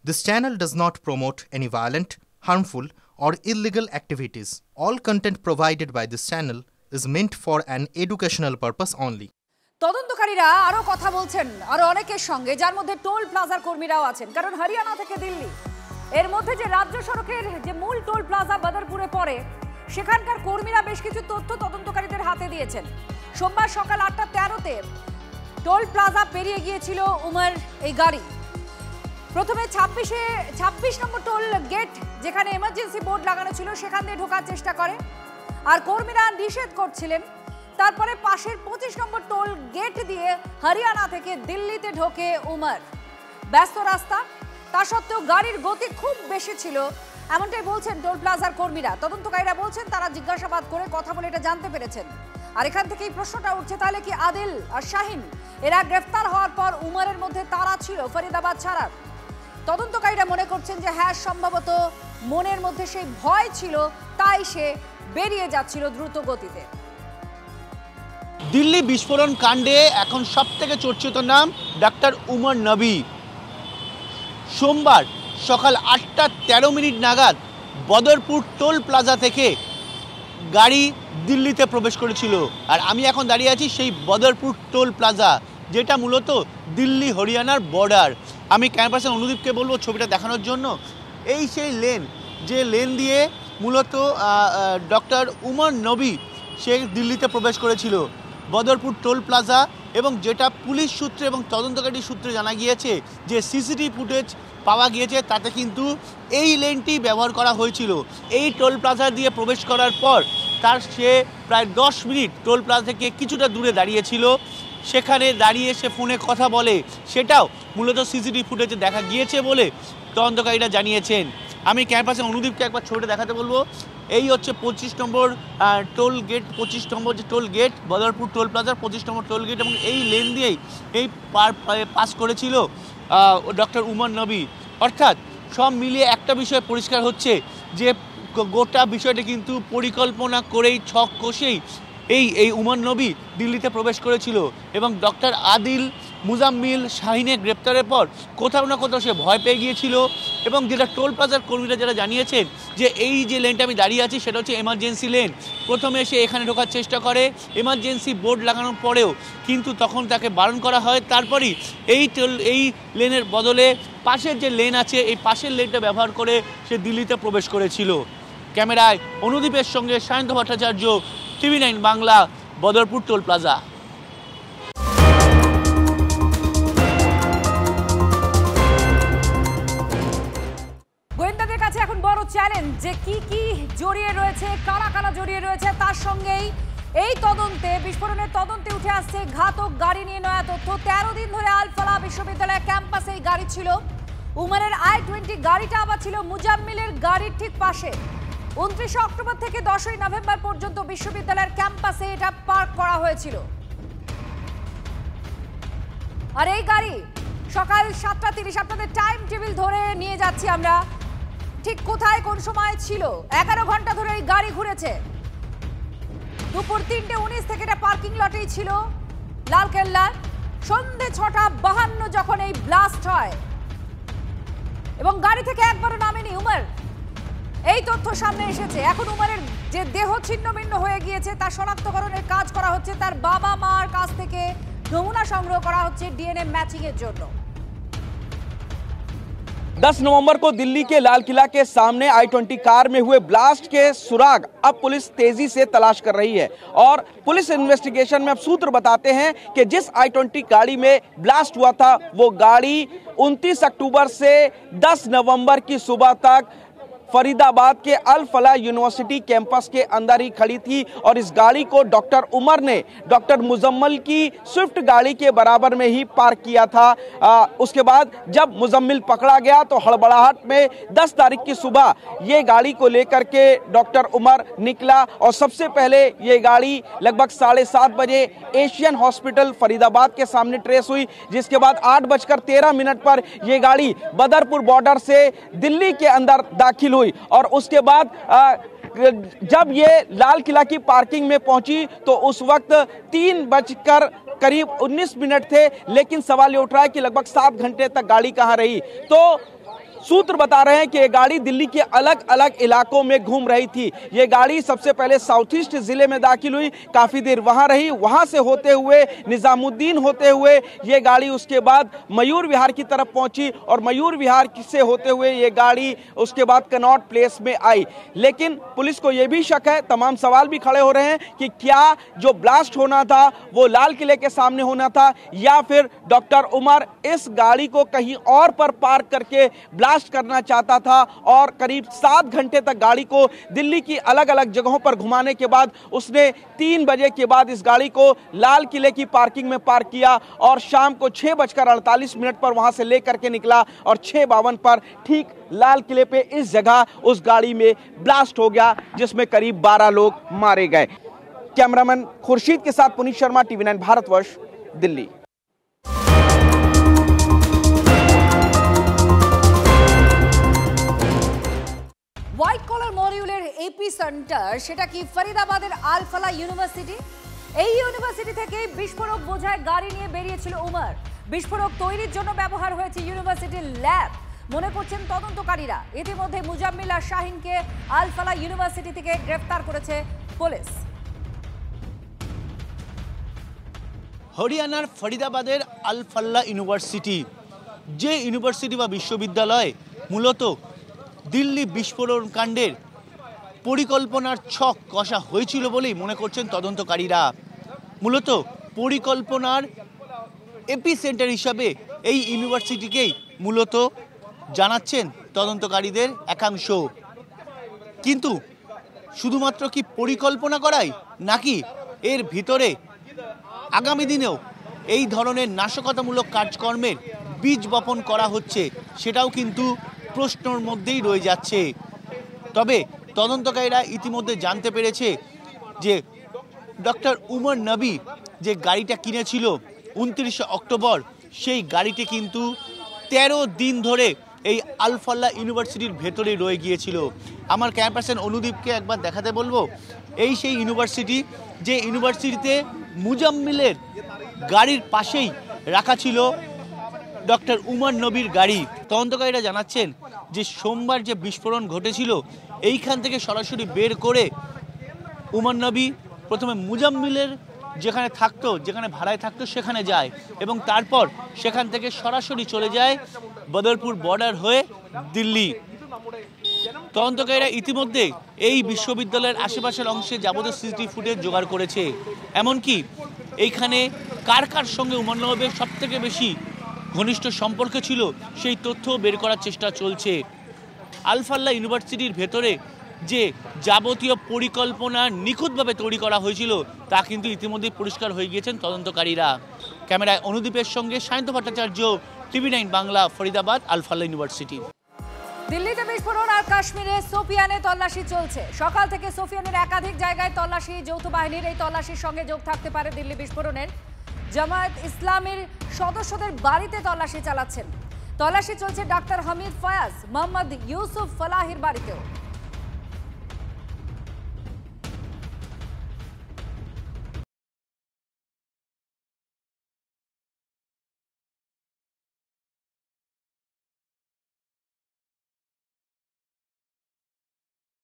This channel does not promote any violent, harmful, or illegal activities. All content provided by this channel is meant for an educational purpose only. তদন্তকারীরা আরো কথা বলছেন আরো অনেকের সঙ্গে, যার মধ্যে টোল প্লাজার কর্মীরাও আছেন। কারণ হরিয়ানা থেকে দিল্লি এর মধ্যে যে রাজ্য সড়কের যে মূল টোল প্লাজা বদরপুরে পড়ে, সেখানকার কর্মীরা বেশ কিছু তথ্য তদন্তকারীদের হাতে দিয়েছেন। সোমবার সকাল 8:13-তে টোল প্লাজা পেরিয়ে গিয়েছিল উমর এই গাড়ি। প্রথমে 26 নম্বর টোল গেট, যেখানে এমার্জেন্সি বোর্ড লাগানো ছিল, সেখান দিয়ে ঢোকার চেষ্টা করে, আর কর্মীরা নিষেধ করছিলেন। তারপরে পাশের 25 নম্বর টোল গেট দিয়ে হরিয়ানা থেকে দিল্লিতে ঢোকে উমর। ব্যস্ত রাস্তা, তা সত্ত্বেও গাড়ির গতি খুব বেশি ছিল, এমনটাই বলছেন টোল প্লাজার কর্মীরা। তদন্তকারীরা বলছেন তারা জিজ্ঞাসাবাদ করে কথা বলে এটা জানতে পেরেছেন। আর এখান থেকেই প্রশ্নটা উঠছে, তাহলে কি আদিল আর শাহিন এরা গ্রেফতার হওয়ার পর উমরের মধ্যে তারা ছিল ফরিদাবাদ ছাড়ার? তদন্তকারীরা মনে করছেন যে হ্যাঁ, সম্ভবত মনের মধ্যে সেই ভয় ছিল, তাই সে বেরিয়ে যাচ্ছিল দ্রুত গতিতে। দিল্লি বিস্ফোরণ কাণ্ডে এখন সবথেকে চর্চিত নাম ডাক্তার উমর নবী। সোমবার সকাল 8:13 নাগাদ বদরপুর টোল প্লাজা থেকে গাড়ি দিল্লিতে প্রবেশ করেছিল। আর আমি এখন দাঁড়িয়ে আছি সেই বদরপুর টোল প্লাজা, যেটা মূলত দিল্লি হরিয়ানার বর্ডার। আমি ক্যামেরা পার্সন অনুদীপকে বলবো ছবিটা দেখানোর জন্য। এই সেই লেন, যে লেন দিয়ে মূলত ডক্টর উমর নবী সে দিল্লিতে প্রবেশ করেছিল, বদরপুর টোল প্লাজা। এবং যেটা পুলিশ সূত্রে এবং তদন্তকারী সূত্রে জানা গিয়েছে, যে সিসিটিভি ফুটেজ পাওয়া গিয়েছে, তাতে কিন্তু এই লেনটি ব্যবহার করা হয়েছিল। এই টোল প্লাজা দিয়ে প্রবেশ করার পর সে প্রায় 10 মিনিট টোল প্লাজা থেকে কিছুটা দূরে দাঁড়িয়েছিল। সেখানে দাঁড়িয়ে সে ফোনে কথা বলে, সেটাও মূলত সিসিটিভি ফুটেজে দেখা গিয়েছে বলে তদন্তকারীরা জানিয়েছেন। আমি ক্যামেরা পার্সন অনুদীপকে একবার ছবিটা দেখাতে বলবো। এই হচ্ছে 25 নম্বর টোল গেট, 25 নম্বর যে টোল গেট, বদরপুর টোল প্লাজার 25 নম্বর টোল গেট। এবং এই লেন দিয়েই এই পাস করেছিল ডক্টর উমর নবী। অর্থাৎ সব মিলিয়ে একটা বিষয় পরিষ্কার হচ্ছে যে গোটা বিষয়টা কিন্তু পরিকল্পনা করেই, ছক কষেই এই উমর নবী দিল্লিতে প্রবেশ করেছিল। এবং ডক্টর আদিল, মুজাম্মিল, শাহিনের গ্রেপ্তারের পর কোথাও না কোথাও সে ভয় পেয়ে গিয়েছিল। এবং যেটা টোল প্লাজার কর্মীরা যারা জানিয়েছেন, যে এই যে লেনটা আমি দাঁড়িয়ে আছি সেটা হচ্ছে এমার্জেন্সি লেন। প্রথমে সে এখানে ঢোকার চেষ্টা করে, এমার্জেন্সি বোর্ড লাগানোর পরেও কিন্তু তখন তাকে বারণ করা হয়। তারপরই এই লেনের বদলে পাশের যে লেন আছে, এই পাশের লেনটা ব্যবহার করে সে দিল্লিতে প্রবেশ করেছিল। ক্যামেরায় অনুদীপের সঙ্গে Sayanta Bhattacharya, TV9 Bangla, Badarpur toll plaza. গোয়েন্দাদের কাছে এখন বড় চ্যালেঞ্জ যে কি কি জড়িয়ে রয়েছে, কারা কারা জড়িয়ে রয়েছে। তার সঙ্গেই এই তদন্তে, বিস্ফোরণের তদন্তে উঠে আসছে ঘাতক গাড়ি নিয়ে নয়া তথ্য। 13 দিন ধরে আল ফালাহ বিশ্ববিদ্যালয়ের ক্যাম্পাসে এই গাড়ি ছিল। উমরের i20 গাড়িটা আবার ছিল মুজাম্মিলের গাড়ির ঠিক পাশে। 29 অক্টোবর থেকে 10 নভেম্বর পর্যন্ত বিশ্ববিদ্যালয়ের ক্যাম্পাসে এটা পার্ক করা হয়েছিল। আর এই গাড়ি সকাল 7:30, আপনাদের টাইম টেবিল ধরে নিয়ে যাচ্ছি আমরা, ঠিক কোথায় কোন সময় ছিল। 11 ঘন্টা ধরে এই গাড়ি ঘুরেছে। দুপুর 3:19 থেকে এটা পার্কিং লটেই ছিল লালকেল্লা। সন্ধ্যে 6:52 যখন এই ব্লাস্ট হয় এবং গাড়ি থেকে একবারও নামেনি উমর, এই তথ্য সামনে এসেছে। এখন উমরের যে দেহ ছিন্ন ভিন্ন হয়ে গিয়েছে, তার শনাক্তকরণের কাজ করা হচ্ছে। তার বাবা মার কাছ থেকে নমুনা সংগ্রহ করা হচ্ছে ডিএনএ ম্যাচিং এর জন্য। 10 नवंबर को दिल्ली के लाल किला के सामने i20 कार में हुए ब्लास्ट के सुराग अब पुलिस तेजी से तलाश कर रही है। और पुलिस इन्वेस्टिगेशन में अब सूत्र बताते हैं कि जिस i20 गाड़ी में ब्लास्ट हुआ था, वो गाड़ी 29 अक्टूबर से 10 नवंबर की सुबह तक फरीदाबाद के अल फलाह यूनिवर्सिटी कैंपस के अंदर ही खड़ी थी। और इस गाड़ी को डॉक्टर उमर ने डॉक्टर मुजम्मिल की स्विफ्ट गाड़ी के बराबर में ही पार्क किया था। उसके बाद जब मुजम्मिल पकड़ा गया तो हड़बड़ाहट में 10 तारीख की सुबह ये गाड़ी को लेकर के डॉक्टर उमर निकला। और सबसे पहले ये गाड़ी लगभग 7:30 बजे एशियन हॉस्पिटल फरीदाबाद के सामने ट्रेस हुई, जिसके बाद 8:13 पर ये गाड़ी बदरपुर बॉर्डर से दिल्ली के अंदर दाखिल हुई। और उसके बाद जब ये लाल किला की पार्किंग में पहुंची तो उस वक्त 3:19 थे। लेकिन सवाल ये उठ रहा है कि लगभग 7 घंटे तक गाड़ी कहां रही। तो सूत्र बता रहे हैं कि ये गाड़ी दिल्ली के अलग अलग इलाकों में घूम रही थी। ये गाड़ी सबसे पहले साउथ ईस्ट जिले में दाखिल हुई, काफी देर वहां रही, वहां से होते हुए निजामुद्दीन होते हुए ये गाड़ी उसके बाद मयूर विहार की तरफ पहुंची और मयूर विहार से होते हुए ये गाड़ी उसके बाद कनॉट प्लेस में आई। लेकिन पुलिस को यह भी शक है, तमाम सवाल भी खड़े हो रहे हैं कि क्या जो ब्लास्ट होना था वो लाल किले के सामने होना था या फिर डॉक्टर उमर इस गाड़ी को कहीं और पर पार्क करके ब्लास्ट करना चाहता था और करीब 7 घंटे तक गाड़ी को दिल्ली की अलग अलग जगहों पर घुमाने के बाद उसने 3 बजे के बाद इस गाड़ी को लाल किले की पार्किंग में पार्क किया और शाम को 6:48 पर वहां से लेकर के निकला और 6:52 पर ठीक लाल किले पे इस जगह उस गाड़ी में ब्लास्ट हो गया, जिसमें करीब 12 लोग मारे गए। कैमरामैन खुर्शीद के साथ Puneet Sharma, TV9 Bharatvarsh, Delhi. White collar মডিউলের এপি সেন্টার সেটা কি ফরিদাবাদের আল ফালাহ ইউনিভার্সিটি। এই ইউনিভার্সিটি থেকে বিস্ফোরক বোঝায় গাড়ি নিয়ে বেরিয়েছিল উমর। বিস্ফোরক তৈরির জন্য ব্যবহার হয়েছে ইউনিভার্সিটির ল্যাব মনে করছেন তদন্তকারীরা। ইতিমধ্যে মুজাম্মিল আর শাহিনকে আল ফালাহ ইউনিভার্সিটি থেকে গ্রেফতার করেছে পুলিশ। হরিয়ানার ফরিদাবাদের আল ফালাহ ইউনিভার্সিটি, যে ইউনিভার্সিটি বা বিশ্ববিদ্যালয় মূলত দিল্লি বিস্ফোরণ কাণ্ডের পরিকল্পনার ছক কষা হয়েছিল বলেই মনে করছেন তদন্তকারীরা। মূলত পরিকল্পনার এপি সেন্টার হিসাবে এই ইউনিভার্সিটিকেই মূলত জানাচ্ছেন তদন্তকারীদের একাংশ। কিন্তু শুধুমাত্র কি পরিকল্পনা করাই নাকি এর ভিতরে আগামী দিনেও এই ধরনের নাশকতামূলক কাজকর্মের বীজ বপন করা হচ্ছে, সেটাও কিন্তু প্রশ্নের মধ্যেই রয়ে যাচ্ছে। তবে তদন্তকারীরা ইতিমধ্যে জানতে পেরেছে যে ডক্টর উমর নবী যে গাড়িটা কিনেছিল 29 অক্টোবর, সেই গাড়িটি কিন্তু 13 দিন ধরে এই আল ফালাহ ইউনিভার্সিটির ভেতরেই রয়ে গিয়েছিল। আমার ক্যাম্প পার্সন অনুদীপকে একবার দেখাতে বলবো, এই সেই ইউনিভার্সিটি যে ইউনিভার্সিটিতে মুজাম্মিলের গাড়ির পাশেই রাখা ছিল ডক্টর উমর নবীর গাড়ি। তদন্তকারীরা জানাচ্ছেন যে সোমবার যে বিস্ফোরণ ঘটেছিল এইখান থেকে সরাসরি বের করে উমর নবী প্রথমে মুজাম্মিলের যেখানে থাকতো, যেখানে ভাড়ায় থাকতো সেখানে যায় এবং তারপর সেখান থেকে সরাসরি চলে যায় বদরপুর বর্ডার হয়ে দিল্লি। তদন্তকারীরা ইতিমধ্যে এই বিশ্ববিদ্যালয়ের আশেপাশের অংশে যাবতীয় সিসিটিভি ফুটেজ জোগাড় করেছে। এমনকি এইখানে কার কার সঙ্গে উমর নবীর সবথেকে বেশি ঘনিষ্ঠ সম্পর্ক ছিল সেই তথ্য বের করার চেষ্টা চলছে। আল ফালাহ ইউনিভার্সিটির ভেতরে যে যাবতীয় পরিকল্পনা নিখুঁতভাবে তৈরি করা হয়েছিল তা কিন্তু ইতিমধ্যে পরিষ্কার হয়ে গিয়েছেন তদন্তকারীরা। ক্যামেরায় অনুদীপের সঙ্গে সায়ন্ত ভট্টাচার্য, TV9 বাংলা, ফরিদাবাদ, আল ফালাহ ইউনিভার্সিটি। দিল্লিতে বিস্ফোরণ আর কাশ্মীরে সোফিয়ানে তল্লাশি চলছে। সকাল থেকে সোফিয়ানের একাধিক জায়গায় তল্লাশি। যৌথ বাহিনীর এই তল্লাশির সঙ্গে যোগ থাকতে পারে দিল্লি বিস্ফোরণের। জামায়াত ইসলামের সদস্যদের বাড়িতে তল্লাশি চালাচ্ছেন। তল্লাশি চলছে ডাক্তার হামিদ ফয়াজ, মোহাম্মদ ইউসুফ ফলাহির বাড়িতেও।